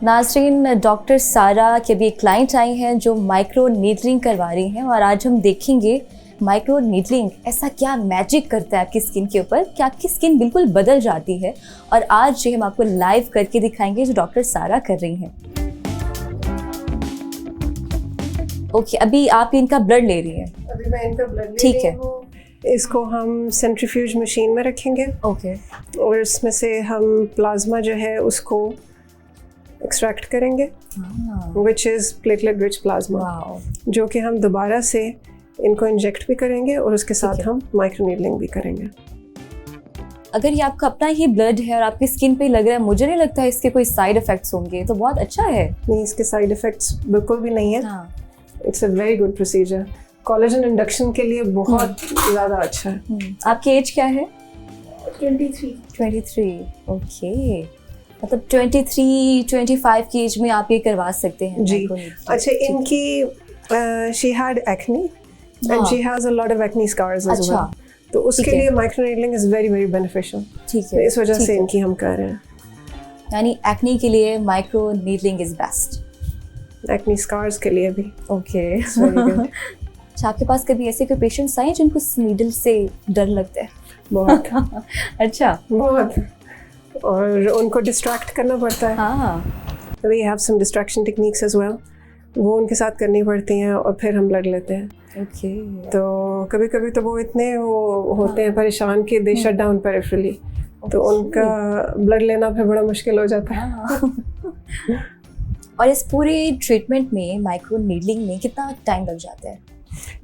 नाज़रीन, डॉक्टर सारा के भी क्लाइंट आई हैं जो माइक्रो नीडलिंग करवा रही हैं और आज हम देखेंगे माइक्रो नीडलिंग ऐसा क्या मैजिक करता है आपकी स्किन के ऊपर कि आपकी स्किन बिल्कुल बदल जाती है। और आज ये हम आपको लाइव करके दिखाएंगे जो डॉक्टर सारा कर रही हैं। ओके, अभी आप इनका ब्लड ले रही हैं? अभी मैं इनका ब्लड ले ठीक रही है। हूँ। इसको हम सेंट्रीफ्यूज मशीन में रखेंगे। ओके। और इसमें से हम प्लाज्मा जो है उसको एक्सट्रैक्ट करेंगे, which is platelet rich plasma, जो कि हम दोबारा से इनको इंजेक्ट भी करेंगे और उसके साथ हम माइक्रो नीडलिंग भी करेंगे। अगर ये आपका अपना ही ब्लड है और आपकी स्किन पे लग रहा है, मुझे नहीं लगता है इसके कोई साइड इफेक्ट्स होंगे, तो बहुत अच्छा है। नहीं, इसके साइड इफेक्ट्स बिल्कुल भी नहीं है। It's a very good procedure. Collagen induction के लिए बहुत ज़्यादा अच्छा है। आपकी एज क्या है? 23। ओके, मतलब 23-25 की एज में आप ये करवा सकते हैं जी। अच्छा, इनकी she had acne and she has a lot of acne scars as well, तो उसके लिए micro needling is very very beneficial. ठीक है, इस वजह से इनकी हम कर रहे हैं। यानी एक्ने के लिए micro needling is best, acne scars के लिए भी। ओके। अच्छा, आपके पास कभी ऐसे कोई पेशेंट्स आए जिनको नीडल से डर लगता है? बहुत। अच्छा, बहुत, और उनको डिस्ट्रैक्ट करना पड़ता है। हाँ, we have some distraction techniques as well, वो उनके साथ करनी पड़ती हैं और फिर हम ब्लड लेते हैं। ओके। तो कभी कभी तो वो इतने वो होते हैं परेशान कि दे शट डाउन पेरिफेरली, तो उनका ब्लड लेना फिर बड़ा मुश्किल हो जाता है। और इस पूरे ट्रीटमेंट में माइक्रो नीडलिंग में कितना टाइम लग जाता है?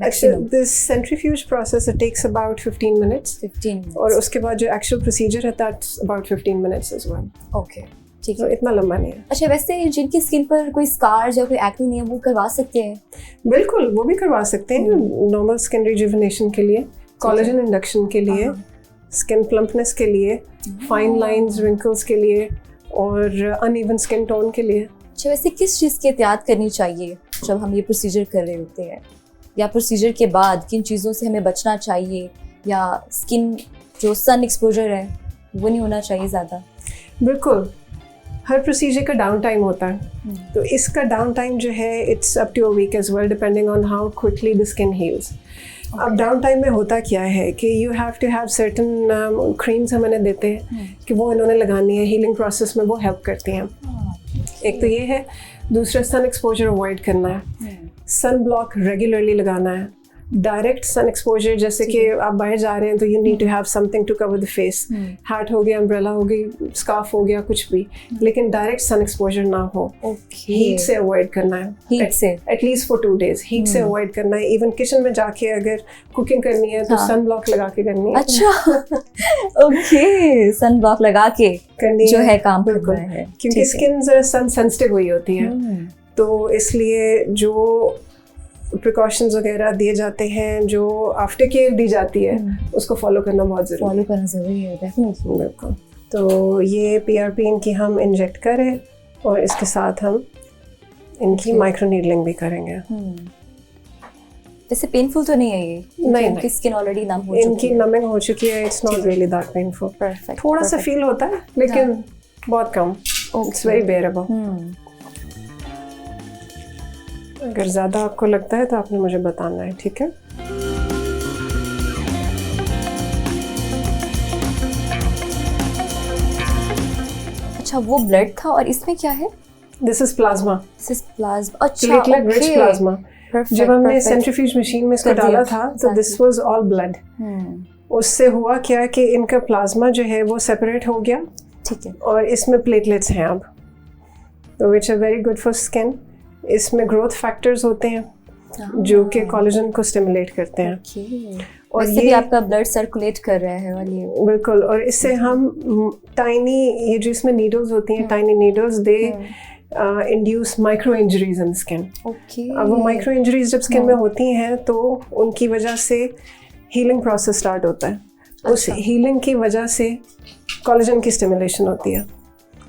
Actually, this centrifuge process it takes about 15 minutes. 15 minutes. और उसके बाद जो actual procedure है that's about 15 minutes as well. Okay, ठीक तो है। इतना लंबा नहीं है। अच्छा, वैसे जिनकी स्किन पर कोई स्कार्स या कोई एक्ने नहीं है वो करवा सकते हैं? बिल्कुल, वो भी करवा सकते हैं। नॉर्मल स्किन रिजुविनेशन के लिए, कोलेजन इंडक्शन के लिए, स्किन प्लम्पनेस के लिए, फाइन लाइंस रिंकल्स के लिए और अनइवन स्किन टोन के लिए। अच्छा, वैसे किस चीज़ की एहतियात करनी चाहिए जब हम ये प्रोसीजर कर रहे होते हैं, या प्रोसीजर के बाद किन चीज़ों से हमें बचना चाहिए, या स्किन जो सन एक्सपोजर है वो नहीं होना चाहिए ज़्यादा? बिल्कुल, हर प्रोसीजर का डाउन टाइम होता है, तो इसका डाउन टाइम जो है it's up to a week as well, depending on how quickly the skin heals. अब डाउन टाइम में होता क्या है कि you have to have certain creams हम इन्हें देते हैं कि वो इन्होंने लगानी है, हीलिंग प्रोसेस में वो हेल्प करती हैं। एक तो ये है, दूसरा सन एक्सपोजर अवॉइड करना है, सन ब्लॉक रेगुलरली लगाना है। डायरेक्ट सन एक्सपोजर, जैसे कि आप बाहर जा रहे हैं तो you need to have something to cover the face, hat हो गया, अम्ब्रेला हो गई, स्कार्फ हो गया, कुछ भी, लेकिन डायरेक्ट सन एक्सपोजर ना हो। हीट से अवॉइड करना है, हीट से एटलीस्ट फॉर 2 days हीट से अवॉइड करना है। इवन किचन में जाके अगर कुकिंग करनी है तो सन ब्लॉक लगा के करनी है। अच्छा, ओके, सन ब्लॉक लगा के करनी जो है काम करना है, क्योंकि स्किन जरा सन सेंसिटिव हुई होती है, तो इसलिए जो प्रिकॉशंस वगैरह दिए जाते हैं, जो आफ्टर केयर दी जाती है, उसको फॉलो करना बहुत ज़रूरी है। फॉलो करना ज़रूरी है, डेफिनेटली। बिल्कुल। तो ये PRP इनकी हम इंजेक्ट करें और इसके साथ हम इनकी माइक्रो नीडलिंग भी करेंगे। वैसे पेनफुल तो नहीं है ये? नहीं, इनकी स्किन ऑलरेडी नम हो चुकी है। इनकी नमिंग हो चुकी है, it's not really that painful. Perfect. थोड़ा सा फील होता है लेकिन बहुत कम, इट्स वेरी बेयरेबल। अगर ज़्यादा आपको लगता है तो आपने मुझे बताना है, ठीक है? अच्छा, वो ब्लड था और इसमें क्या है? This is plasma. This is plasma. अच्छा, प्लेटलेट रिच प्लाज्मा। जब हमने सेंट्रीफ्यूज मशीन में इसको डाला था तो दिस वाज ऑल ब्लड। उससे हुआ क्या कि इनका प्लाज्मा जो है वो सेपरेट हो गया, ठीक है, और इसमें प्लेटलेट्स हैं अब, तो which are very good for skin. इसमें ग्रोथ फैक्टर्स होते हैं जो कि कोलेजन को स्टिमुलेट करते हैं। और ये भी आपका ब्लड सर्कुलेट कर रहा है, और ये बिल्कुल। और इससे हम टाइनी, ये जो इसमें नीडल्स होती हैं, टाइनी नीडल्स, दे इंड्यूस माइक्रो इंजरीज इन स्किन। अब वो माइक्रो इंजरीज जब स्किन में होती हैं तो उनकी वजह से हीलिंग प्रोसेस स्टार्ट होता है। उस हीलिंग की वजह से कोलेजन की स्टिमुलेशन होती है।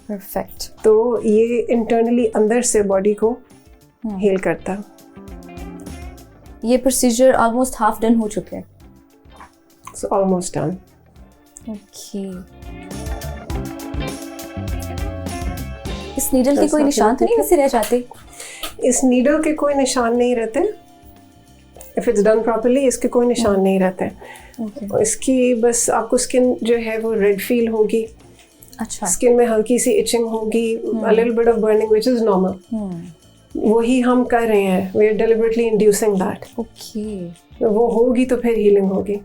परफेक्ट। तो ये इंटरनली अंदर से बॉडी को हील करता है। ये प्रोसीजर ऑलमोस्ट हाफ डन हो चुके हैं। It's almost done. ओके। इस इस नीडल के कोई निशान तो नहीं वैसे रह जाते? इस नीडल के कोई निशान नहीं रहते, इफ इट्स डन प्रॉपर्ली इसके कोई निशान नहीं रहते। इसकी बस आपको स्किन जो है वो रेड फील होगी। अच्छा। स्किन में हल्की सी इचिंग होगी, a little bit of burning which is normal. वही हम कर रहे हैं, we are deliberately inducing that. Okay. वो होगी तो फिर हीलिंग होगी।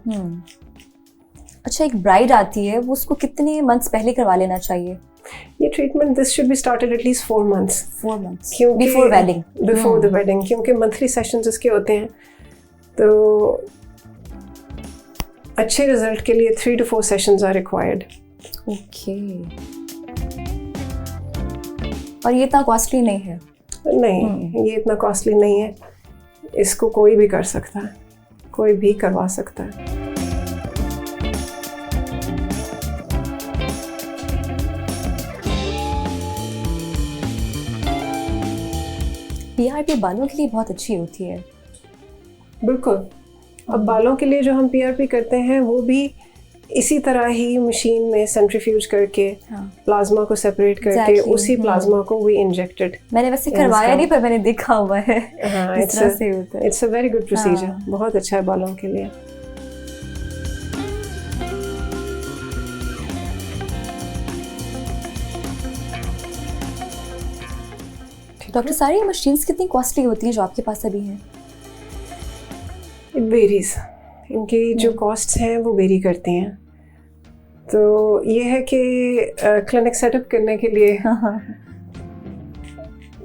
अच्छा, एक ब्राइड आती है, वो उसको कितने मंथ्स पहले करवा लेना चाहिए? ये treatment this should be started at least 4 months। 4 months क्योंकि before wedding. Before the wedding, क्योंकि मंथली सेशंस इसके होते हैं। तो अच्छे रिजल्ट के लिए 3 to 4 sessions are required. Okay. और ये इतना कॉस्टली नहीं है? नहीं, ये इतना कॉस्टली नहीं है। इसको कोई भी कर सकता है, कोई भी करवा सकता है। पीआरपी बालों के लिए बहुत अच्छी होती है। बिल्कुल। अब बालों के लिए जो हम पीआरपी करते हैं वो भी इसी तरह ही मशीन में सेंट्रीफ्यूज करके प्लाज्मा को सेपरेट करके उसी प्लाज्मा को वी इंजेक्टेड। मैंने वैसे करवाया नहीं, पर मैंने देखा हुआ है। हाँ, it's a very good procedure. बहुत अच्छा है बालों के लिए। डॉक्टर सारी मशीन्स कितनी कॉस्टली होती हैं जो आपके पास अभी हैं? It varies. इनकी जो कॉस्ट्स हैं वो वेरी करती हैं। तो ये है कि क्लिनिक सेटअप करने के लिए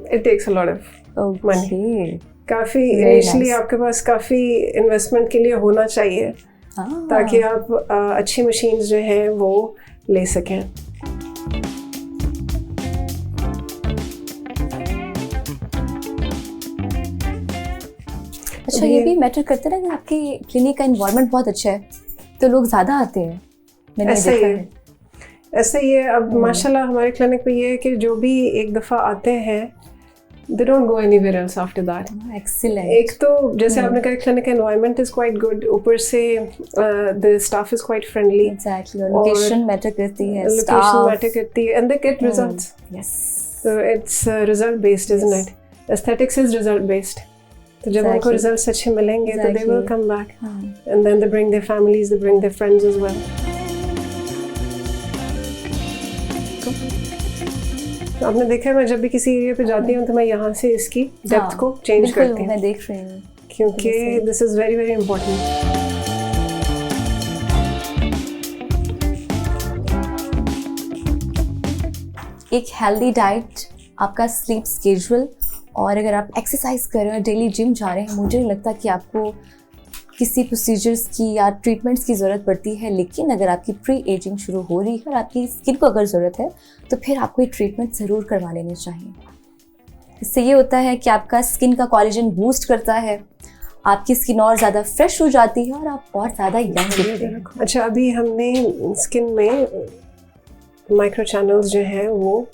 it takes a lot of money. काफ़ी इनिशियली आपके पास काफ़ी इन्वेस्टमेंट के लिए होना चाहिए ताकि आप अच्छी मशीन्स जो हैं वो ले सकें। अच्छा, ये भी मैटर करता है ना कि आपकी क्लिनिक का एनवायरनमेंट बहुत अच्छा है तो लोग ज़्यादा आते हैं। मैंने देखा है। ऐसा ही है। अब माशाल्लाह हमारे क्लिनिक पे ये है कि जो भी एक दफ़ा आते हैं they don't go anywhere else after that. Excellent. एक तो जैसे आपने कहा clinic environment is quite good, ऊपर से the staff is quite friendly. Exactly. Location matter करती है, लोकेशन मैटर करती है, and they get results. Yes, so it's result based, isn't it? Aesthetics is result based. तो जब उनको रिजल्ट्स अच्छे मिलेंगे तो they will come back and then they bring their families, they bring their friends as well. आपने देखा है मैं जब भी किसी एरिया पे जाती हूँ तो मैं यहाँ से इसकी डेप्थ को चेंज करती हूँ। मैं देख रही हूँ क्योंकि this is very very important. एक हेल्दी डाइट, आपका स्लीप स्केड्यूल, और अगर आप एक्सरसाइज कर रहे हैं, डेली जिम जा रहे हैं, मुझे नहीं लगता कि आपको किसी प्रोसीजर्स की या ट्रीटमेंट्स की ज़रूरत पड़ती है। लेकिन अगर आपकी प्री एजिंग शुरू हो रही है और आपकी स्किन को अगर ज़रूरत है तो फिर आपको ये ट्रीटमेंट ज़रूर करवा लेनी चाहिए। इससे ये होता है कि आपका स्किन का कोलेजन बूस्ट करता है, आपकी स्किन और ज़्यादा फ्रेश हो जाती है और आप और ज़्यादा यंग दिखते हैं। अच्छा, अभी हमने स्किन में माइक्रो चैनल्स जो हैं वो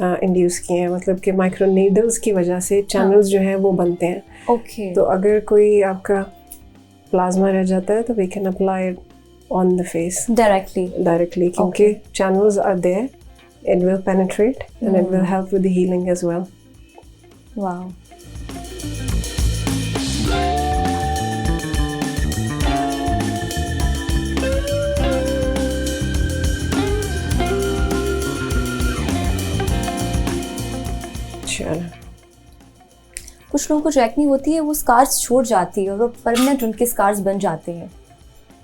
इंड्यूस किए हैं, मतलब कि माइक्रो नीडल्स की वजह से चैनल्स जो हैं वो बनते हैं। ओके। तो अगर कोई आपका प्लाज्मा रह जाता है तो we can apply it on the face directly क्योंकि channels are there, it will penetrate and it will help with the healing as well. Wow. कुछ लोगों को जो एक्ने होती है वो स्कार्स छोड़ जाती है और वो परमानेंट उनके स्कार्स बन जाते हैं,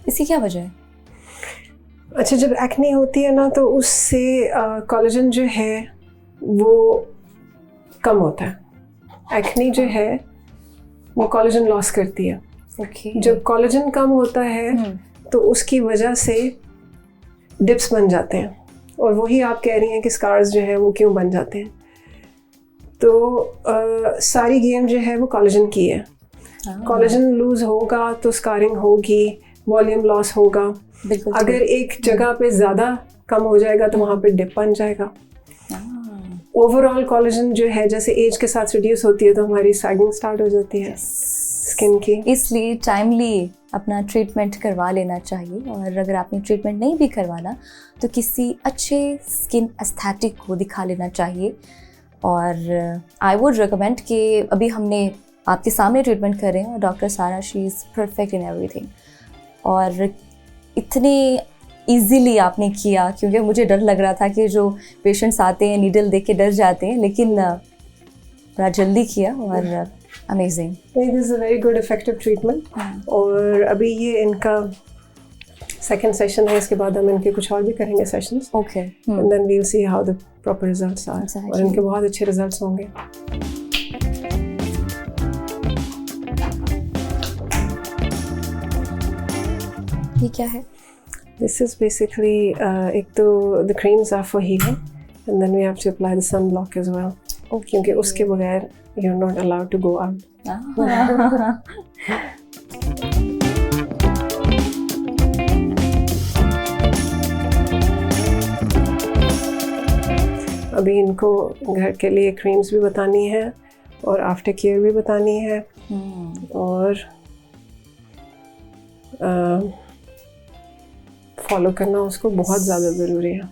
इसकी क्या वजह है? अच्छा, जब एक्ने होती है ना तो उससे कोलेजन जो है वो कम होता है। एक्ने जो है वो कोलेजन लॉस करती है। ओके। जब कोलेजन कम होता है तो उसकी वजह से डिप्स बन जाते हैं, और वही आप कह रही हैं कि स्कार्स जो है वो क्यों बन जाते हैं। तो सारी गेम जो है वो कोलेजन की है। कोलेजन लूज होगा तो स्कारिंग होगी, वॉल्यूम लॉस होगा। अगर एक जगह पे ज़्यादा कम हो जाएगा तो वहाँ पे डिप बन जाएगा। ओवरऑल कोलेजन जो है जैसे एज के साथ रिड्यूस होती है तो हमारी सैगिंग स्टार्ट हो जाती है स्किन की। इसलिए टाइमली अपना ट्रीटमेंट करवा लेना चाहिए, और अगर आपने ट्रीटमेंट नहीं भी करवाना तो किसी अच्छे स्किन एस्थेटिक को दिखा लेना चाहिए। और आई वुड रिकमेंड कि अभी हमने आपके सामने ट्रीटमेंट कर रहे हैं और डॉक्टर सारा she is perfect in everything, और इतने इजीली आपने किया, क्योंकि मुझे डर लग रहा था कि जो पेशेंट्स आते हैं नीडल देख के डर जाते हैं, लेकिन बड़ा जल्दी किया और amazing. This is a very good effective treatment. और अभी ये इनका सेकंड सेशन है, इसके बाद हम इनके कुछ और भी करेंगे sessions, okay, and then we will see how the proper results are, और इनके बहुत अच्छे रिजल्ट्स होंगे। ये क्या है? This is basically एक तो the creams are for healing, and then we have to apply the sunblock as well. Okay. क्योंकि उसके बगैर you're not allowed to go out. अभी इनको घर के लिए क्रीम्स भी बतानी है और आफ्टर केयर भी बतानी है, और फॉलो करना उसको बहुत ज़्यादा ज़रूरी है।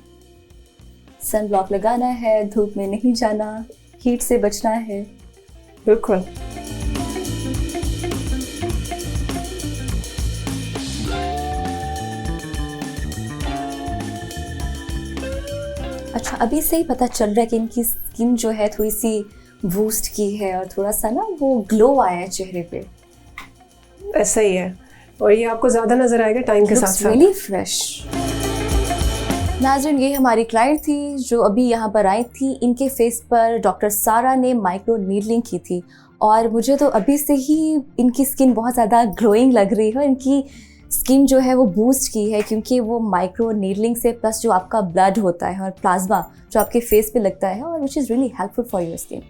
सन ब्लॉक लगाना है, धूप में नहीं जाना, हीट से बचना है। बिल्कुल। अच्छा, अभी से ही पता चल रहा है कि इनकी स्किन जो है थोड़ी सी बूस्ट की है और थोड़ा सा ना वो ग्लो आया है चेहरे पे। ऐसा ही है, और ये आपको ज़्यादा नज़र आएगा टाइम के साथ साथ। Really fresh. नाज़रीन, ये हमारी क्लाइंट थी जो अभी यहाँ पर आई थी। इनके फेस पर डॉक्टर सारा ने माइक्रो नीडलिंग की थी, और मुझे तो अभी से ही इनकी स्किन बहुत ज़्यादा ग्लोइंग लग रही है। इनकी स्किन जो है वो बूस्ट की है, क्योंकि वो माइक्रो नीडलिंग से प्लस जो आपका ब्लड होता है और प्लाज्मा जो आपके फेस पे लगता है, और which is really helpful for your skin.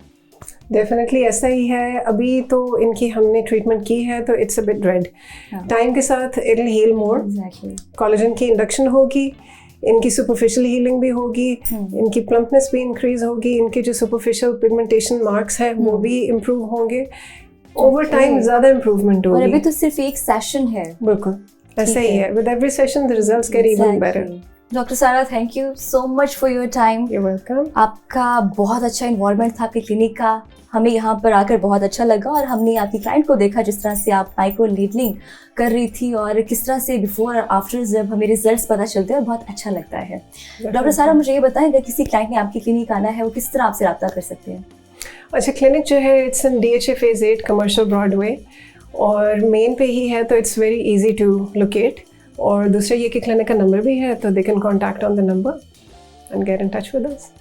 Definitely ऐसा ही है। अभी तो इनकी हमने ट्रीटमेंट की है तो it's a bit red, time के साथ it will heal more. Collagen की इंडक्शन होगी, इनकी सुपरफिशियल हीलिंग भी होगी, इनकी प्लम्पनेस भी इंक्रीज होगी, इनके जो सुपरफिशियल पिगमेंटेशन मार्क्स हैं वो भी इम्प्रूव होंगे। ओवर टाइम ज़्यादा इम्प्रूवमेंट होगी। और अभी तो सिर्फ एक सेशन है। बिल्कुल ऐसा ही है। With every session the results get even better. Doctor Sara, thank you so much for your time. You welcome. आपका बहुत अच्छा इन्वॉल्वमेंट था आपके क्लिनिक का, हमें यहाँ पर आकर बहुत अच्छा लगा, और हमने आपकी क्लाइंट को देखा जिस तरह से आप माइक्रो नीडलिंग कर रही थी और किस तरह से बिफोर और आफ्टर जब हमें रिजल्ट्स पता चलते हैं, और बहुत अच्छा लगता है। डॉक्टर सारा, मुझे ये बताएं, अगर किसी क्लाइंट ने आपकी क्लिनिक आना है वो किस तरह आपसे रब्ता कर सकते हैं? अच्छा, क्लिनिक जो है it's in DHA phase 8 commercial Broadway, और मेन पे ही है तो it's very easy to locate. और दूसरा ये कि क्लिनिक का नंबर भी है, तो they can contact on the number and get in touch with us.